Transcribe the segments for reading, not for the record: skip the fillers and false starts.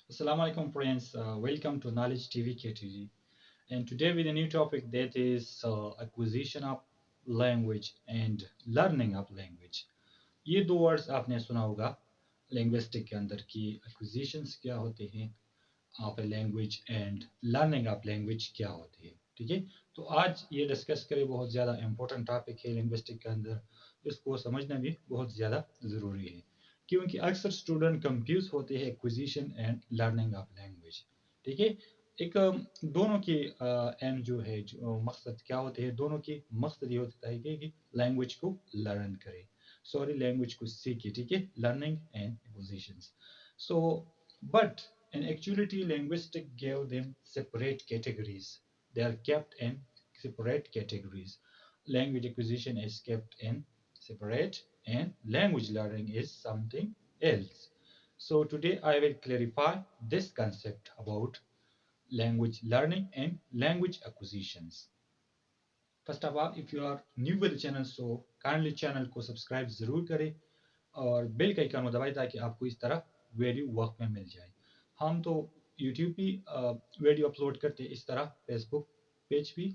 Assalamu alaikum friends, welcome to Knowledge TV KTG, and today with a new topic that is acquisition of language and learning of language. ये दो words आपने सुना होगा linguistic के अंदर की acquisitions क्या होते हैं of a language and learning of language क्या होती है। ठीक है, तो आज ये डिस्कस करें, बहुत ज़्यादा इंपॉर्टेंट टॉपिक है लिंग्विस्टिक के अंदर, इसको समझना भी बहुत ज़्यादा ज़रूरी है क्योंकि अक्सर स्टूडेंट कंफ्यूज होते हैं acquisition and learning of language. ठीक है, एक दोनों के एम जो है जो मकसद क्या होते हैं, दोनों के मकसद ये होता है कि लैंग्वेज को लर्न करें, सॉरी लैंग्वेज को सीखे। ठीक है, learning and acquisitions. So but in actuality, linguistics gave them separate categories. They are kept in separate categories. Language acquisition is kept in separate, and language learning is something else. So today I will clarify this concept about language learning and language acquisitions. First of all, if you are new with the channel, so kindly channel को subscribe जरूर करें और bell का icon को दबाएं ताकि आपको इस तरह वीडियो वक्त में मिल जाए। हम तो यूट्यूब पे वीडियो अपलोड करते हैं, इस तरह फेसबुक पेज भी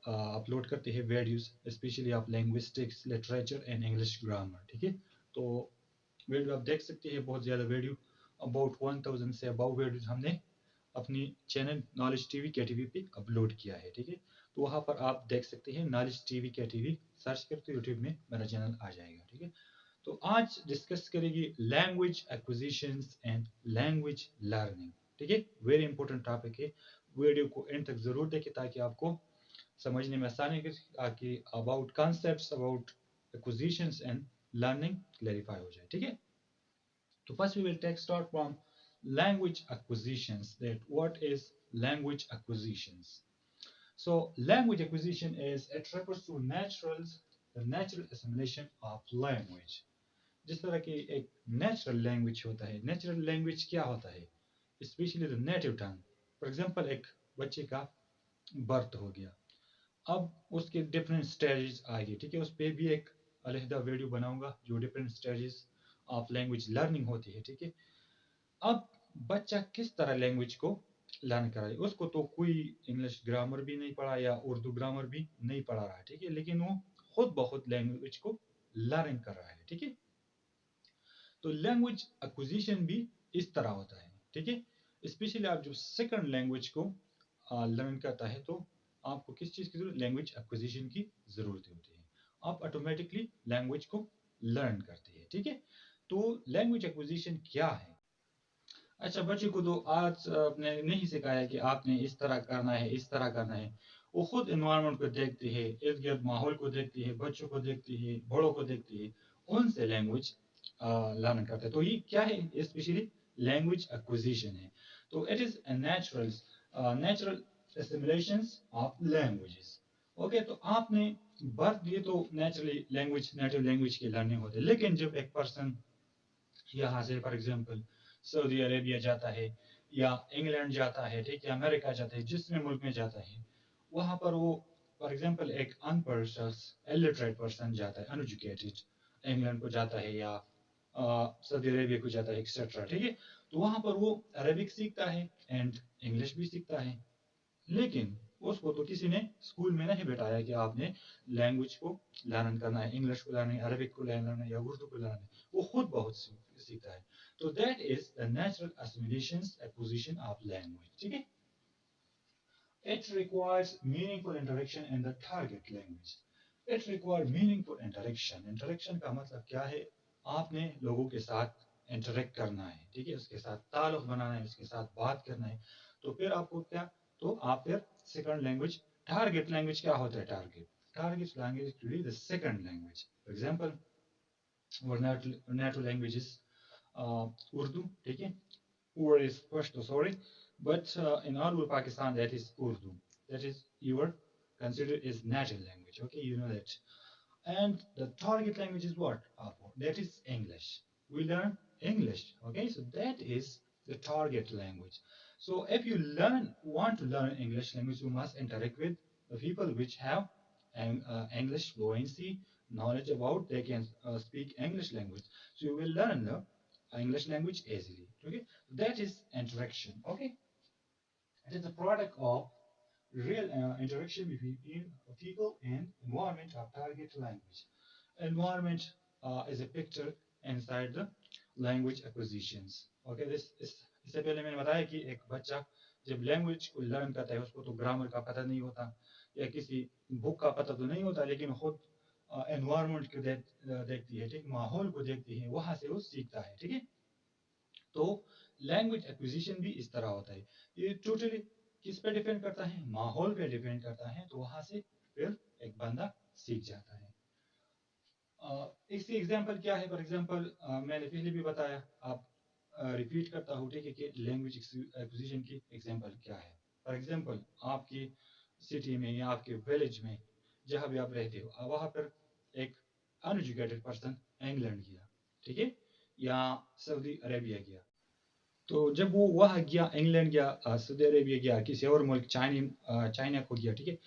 अपलोड करते हैं videos, specially of linguistics, literature and English grammar. ठीक है, तो वीडियो आप देख सकते हैं, बहुत ज़्यादा वीडियो, अबाउट 1000 से अबाउ वीडियोस हमने अपनी चैनल नॉलेज टीवी के टीवी पे अपलोड किया है। ठीक है, तो वहाँ पर आप देख सकते हैं नॉलेज टीवी के टीवी सर्च करते यूट्यूब में मेरा चैनल आ जाएगा। ठीक है, तो आज डिस्कस करेंगे language acquisitions and language learning. ठीक है, वेरी इंपॉर्टेंट टॉपिक है, वीडियो को एंड तक जरूर देखें ताकि आपको समझने में आसानी हो कि about concepts about acquisitions and learning clarify हो जाए। ठीक है, तो first we will take start from language acquisitions. That what is language acquisitions? So language acquisition is it refers to the natural assimilation of language. जिस तरह की एक natural language होता है, नेचुरल लैंग्वेज क्या होता है, specially the native tongue. For example एक बच्चे का बर्थ हो गया, अब उसके डिफरेंट स्टेजेस आएंगे। ठीक है, उस पर भी एक अलहदा वीडियो बनाऊंगा जो different stages of language learning होती है। ठीक है, अब बच्चा किस तरह लैंग्वेज को लर्न कराए, उसको तो कोई इंग्लिश ग्रामर भी नहीं पढ़ा या उर्दू ग्रामर भी नहीं पढ़ा रहा है। ठीक है, लेकिन वो खुद बहुत लैंग्वेज को लर्न कर रहा है। ठीक है, तो लैंग्वेज एक्विजिशन भी इस तरह होता है। ठीक है, स्पेशली आप जो सेकंड लैंग्वेज को लर्न करता है तो आपको किस चीज़ की जरूरत, लैंग्वेज एक्विजिशन की ज़रूरत होती है। आप ऑटोमेटिकली लैंग्वेज को लर्न करते हैं। ठीक है, तो लैंग्वेज एक्विजिशन क्या है? अच्छा, बच्चे को तो आज आपने नहीं सिखाया कि आपने इस तरह करना है, इस तरह करना है। वो खुद इन्वायरमेंट को देखती है, इर्द गिर्द माहौल को देखती है, बच्चों को देखती है, बड़ों को देखती है, उनसे लैंग्वेज लर्न करते हैं। तो ये क्या है, स्पेशली लैंग्वेज एक्विजिशन है। तो it is natural natural assimilations of languages. Okay, तो आपने बर्थ दिए तो नेचुरली लैंग्वेज नेटिव लैंग्वेज की लर्निंग होती है, लेकिन जब एक पर्सन यहाँ से फॉर एग्जांपल सऊदी अरेबिया जाता है या इंग्लैंड जाता है, ठीक है, अमेरिका जाता है, जिस में मुल्क में जाता है, वहाँ पर वो फॉर एग्जांपल एक अनपढ़ शख्स, इलिटरेट पर्सन जाता है, अनएजुकेटेड, इंग्लैंड को जाता है या सऊदी अरेबिया को जाता है एक्सेट्रा। ठीक है, तो वहाँ पर वो अरबिक सीखता है एंड इंग्लिश भी सीखता है, लेकिन उसको तो किसी ने स्कूल में नहीं बैठाया कि आपने लैंग्वेज को लर्न करना है, इंग्लिश को लर्न है, अरबिक को लर्न है या उर्दू को लर्न है, वो खुद बहुत सीखता है। तो that is the natural assimilation acquisition of language। ठीक है, it requires meaningful interaction in the target language। it requires meaningful interaction। interaction का मतलब क्या है, आपने लोगों के साथ इंटरेक्ट करना है। ठीक है, उसके साथ ताल्लुक बनाना है, उसके साथ बात करना है, तो फिर आपको क्या, तो आप फिर सेकंड लैंग्वेज, टारगेट लैंग्वेज क्या होता है, target target language to be the second language. For example our natural language is Urdu, ठीक है, or is Pashto, sorry, but in our Pakistan that is Urdu, that is your considered is native language. Okay, you know that. And the target language is what? That is English. We learn English. Okay, so that is the target language. So if you want to learn English language, you must interact with the people which have English fluency, knowledge about they can speak English language. So you will learn English language easily. Okay, that is interaction. Okay, it is a product of real interaction between people and environment of target language. Environment is a picture inside the language acquisitions. Okay, this इससे पहले मैंने बताया कि एक बच्चा जब language को learn करता है उसको तो ग्रामर का पता नहीं होता या किसी बुक का पता तो नहीं होता लेकिन खुद एनवायरनमेंट को देखती है ठीक माहौल को देखती है वहां से वो सीखता है ठीक है तो लैंग्वेज एक्विजिशन भी इस तरह होता है ये टोटली किस पे डिपेंड करता है माहौल पे डिपेंड करता है तो वहां से फिर एक बंदा सीख जाता है इसकी एग्जांपल क्या है फॉर एग्जांपल मैंने पहले भी बताया आप रिपीट करता हूँ ठीक है कि लैंग्वेज एक्विजिशन की एग्जांपल क्या है फॉर एग्जांपल आपकी सिटी में या आपके विलेज में जहाँ भी आप रहते हो वहाँ पर एक अनएजुकेटेड पर्सन इंग्लैंड गया ठीक है या सऊदी अरेबिया गया तो जब वो वहाँ गया इंग्लैंड गया सऊदी अरेबिया गया किसी और मुल्क चाइना को गया ठीक है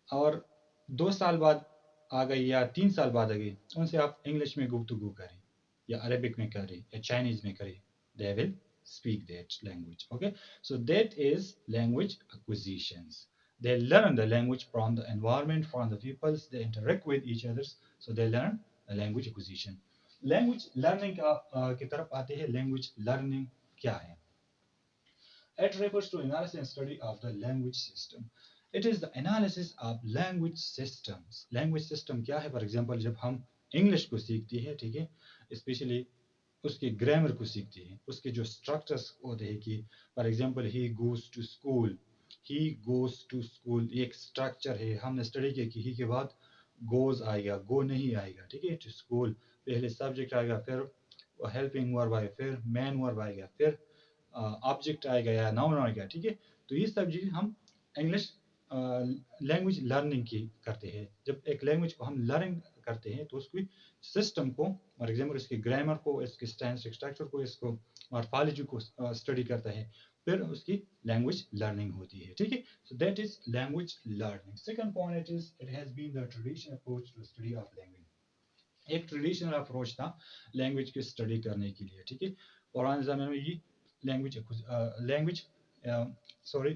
और 2 साल बाद आ गई या 3 साल बाद आ गई उनसे आप इंग्लिश में गुफ्तगू करें या अरबिक में करें या चाइनीज में करें they will speak that language okay so that is language acquisitions they learn the language from the environment from the peoples they interact with each others so they learn the language acquisition language learning की तरफ आते हैं language learning क्या है it refers to analysis and study of the language system it is the analysis of language systems language system क्या है for example जब हम इंग्लिश को सीखते हैं ठीक है स्पेशली उसके ग्रामर को सीखते हैं उसके जो स्ट्रक्चर्स होते हैं कि for example he goes to school एक स्ट्रक्चर है हमने स्टडी किया कि ही के बाद गोज आएगा गो नहीं आएगा ठीक है टू स्कूल पहले सब्जेक्ट आएगा फिर हेल्पिंग वर्ब आएगा फिर मैन वर्ब आएगा फिर ऑब्जेक्ट आएगा या नाउन आएगा ठीक है तो ये सब चीज़ हम इंग्लिश लैंग्वेज लर्निंग की करते हैं जब एक लैंग्वेज को हम लर्न करते हैं तो उसकी सिस्टम को फॉर एग्जाम्पल इसके ग्रामर को इसके स्ट्रक्चर को इसको मॉर्फोलॉजी को स्टडी करता है फिर उसकी लैंग्वेज लर्निंग होती है ठीक है so that is language learning second point it has been the traditional approach to study of language एक ट्रेडिशनल अप्रोच था लैंग्वेज की स्टडी करने के लिए ठीक है पुराने ज़माने में ये लैंग्वेज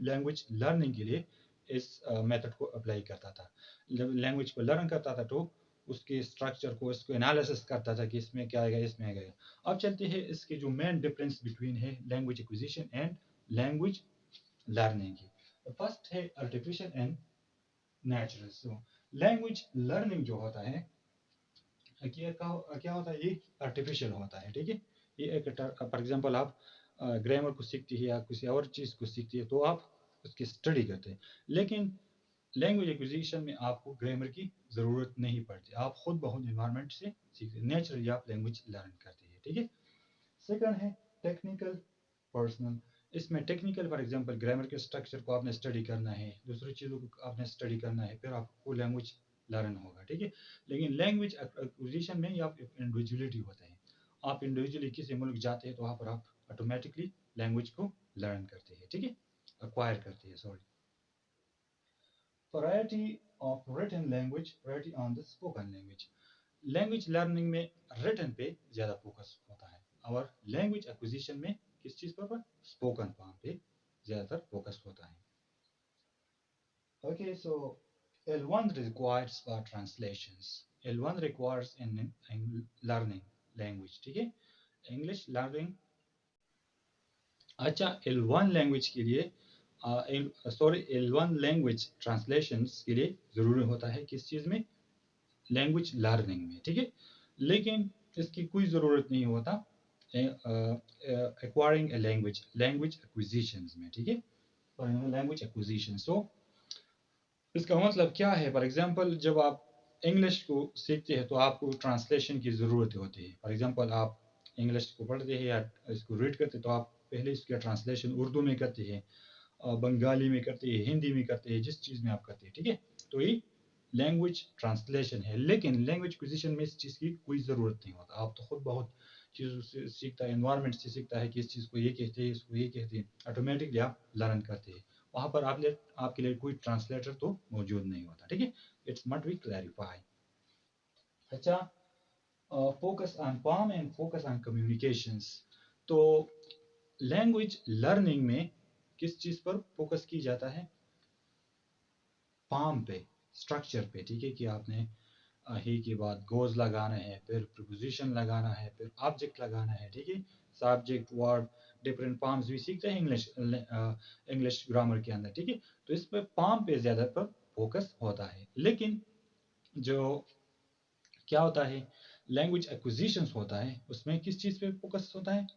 लैंग्वेज लर्निंग के लिए इस मेथड को अप्लाई करता था लैंग्वेज को लर्न करता था तो उसके स्ट्रक्चर को इसको एनालिसिस करता था कि इसमें क्या आएगा इसमें आएगा अब चलते हैं इसके जो मेन डिफरेंस बिटवीन है language acquisition and language learning की फर्स्ट है artificial and natural so language learning जो होता है क्या होता है ये आर्टिफिशियल होता है ठीक है ये एक फॉर एग्जांपल आप ग्रामर को सीखती है या किसी और चीज़ को सीखती है तो आप उसकी स्टडी करते हैं लेकिन लैंग्वेज एक्विजिशन में आपको ग्रामर की ज़रूरत नहीं पड़ती आप खुद बहुत इन्वायरमेंट से सीखते हैं नेचुरली आप लैंग्वेज लर्न करते हैं ठीक है सेकंड है टेक्निकल पर्सनल इसमें टेक्निकल फॉर एग्जांपल ग्रामर के स्ट्रक्चर को आपने स्टडी करना है दूसरी चीज़ों को आपने स्टडी करना है फिर आपको लैंग्वेज लर्न होगा ठीक है लेकिन लैंग्वेज एक्विजिशन में आप इंडिविजुअलिटी होता है आप इंडिविजुअली किसी मुल्क जाते हैं तो वहाँ पर आप ऑटोमेटिकली लैंग्वेज को लर्न करते हैं ठीक है acquire करते हैं sorry variety of written language variety on the spoken language language learning में रिटन पे ज़्यादा फोकस होता है और लैंग्वेज एक्विजिशन में किस चीज़ पर स्पोकन फॉर्म पे ज़्यादातर फोकस होता है okay so L1 requires for translations L1 requires in learning language ठीक है इंग्लिश लर्निंग अच्छा L1 लैंग्वेज के लिए L1 लैंग्वेज ट्रांसलेशंस के लिए ज़रूरी होता है किस चीज़ में लैंग्वेज लर्निंग में ठीक है लेकिन इसकी कोई ज़रूरत नहीं होता एक्वायरिंग ए लैंग्वेज एक्विजिशंस में ठीक है लैंग्वेज एक्विजिशन सो इसका मतलब क्या है फॉर एग्जांपल जब आप इंग्लिश को सीखते हैं तो आपको ट्रांसलेशन की ज़रूरत होती है फॉर एग्जांपल आप इंग्लिश को पढ़ते हैं या इसको रीड करते हैं तो आप पहले इसका ट्रांसलेशन उर्दू में करते हैं बंगाली में करते हैं हिंदी में करते हैं जिस चीज़ में आप करते हैं ठीक है तो ये लैंग्वेज ट्रांसलेशन है लेकिन लैंग्वेज एक्विजिशन में इस चीज़ की कोई ज़रूरत नहीं होता आप तो खुद बहुत चीज़ों से सीखता है एनवायरनमेंट से सीखता है कि इस चीज़ को ये कहते हैं इसको ये कहते हैं ऑटोमेटिकली आप लर्न करते हैं वहाँ पर आपके लिए कोई ट्रांसलेटर तो मौजूद नहीं होता ठीक है इट्स मस्ट बी क्लैरिफाई अच्छा focus on palm and focus on communications. तो लैंग्वेज लर्निंग में किस चीज़ पर फोकस की जाता है? पाम पे, स्ट्रक्चर पे, ठीक है, कि आपने ही के बाद गोज लगाना है, फिर प्रीपोजिशन लगाना है, फिर ऑब्जेक्ट लगाना है, ठीक है, सब्जेक्ट वर्ब, डिफरेंट पाम्स भी सीखते हैं इंग्लिश इंग्लिश ग्रामर के अंदर, ठीक है। तो इस पर पाम पे ज़्यादा पर फोकस होता है। लेकिन जो क्या होता है, लैंग्वेज एक्विजिशंस होता है, उसमें किस चीज़ पे फोकस होता है?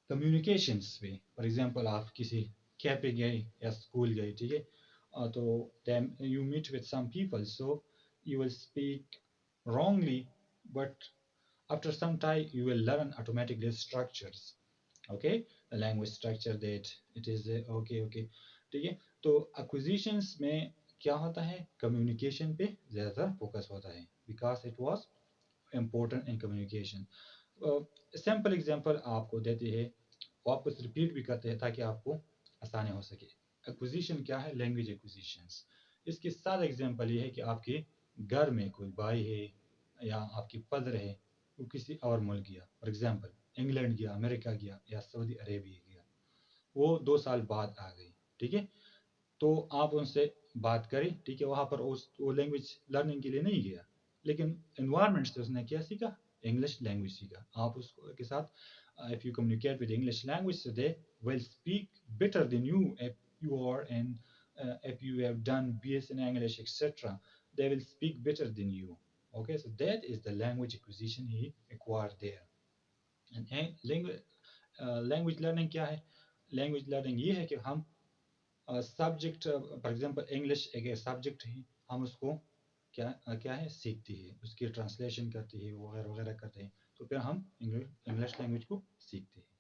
कम्युनिकेशंस पे। फॉर एग्जांपल आप किसी कैफे गए या स्कूल गए, ठीक है, तो then you meet with some people, so you will speak wrongly, but after some time you will learn automatically structures, okay, the language structure that it is okay, ठीक है। तो acquisitions में क्या होता है, कम्युनिकेशन पे ज़्यादा फोकस होता है, because it was important in communication। Simple example आपको देते हैं, वापस रिपीट भी करते हैं ताकि आपको आसानी हो सके। एक्विजिशन क्या है? Language acquisitions. इसके साथ एग्जांपल ये है कि आपके घर में कोई भाई है या आपकी फादर है, वो किसी और मुल्क गया, फॉर एग्जांपल इंग्लैंड गया, अमेरिका गया या सऊदी अरेबिया गया, वो 2 साल बाद आ गई, ठीक है। तो आप उनसे बात करें, ठीक है, वहाँ पर वो लैंग्वेज लर्निंग के लिए नहीं गया, लेकिन इन्वायरमेंट से उसने क्या सीखा? इंग्लिश लैंग्वेज सीखा। आप उसको के साथ if you communicate with English language, so they will speak better than you if you are in if you have done BS in English, etc. They will speak better than you. Okay, so that is the language acquisition he acquired there. And language learning क्या है? Language learning ये है कि हम subject, for example English एक subject है, हम उसको क्या है सीखते हैं, उसकी ट्रांसलेशन करते हैं, वगैरह वगैरह करते हैं, तो फिर हम इंग्लिश लैंग्वेज को सीखते हैं।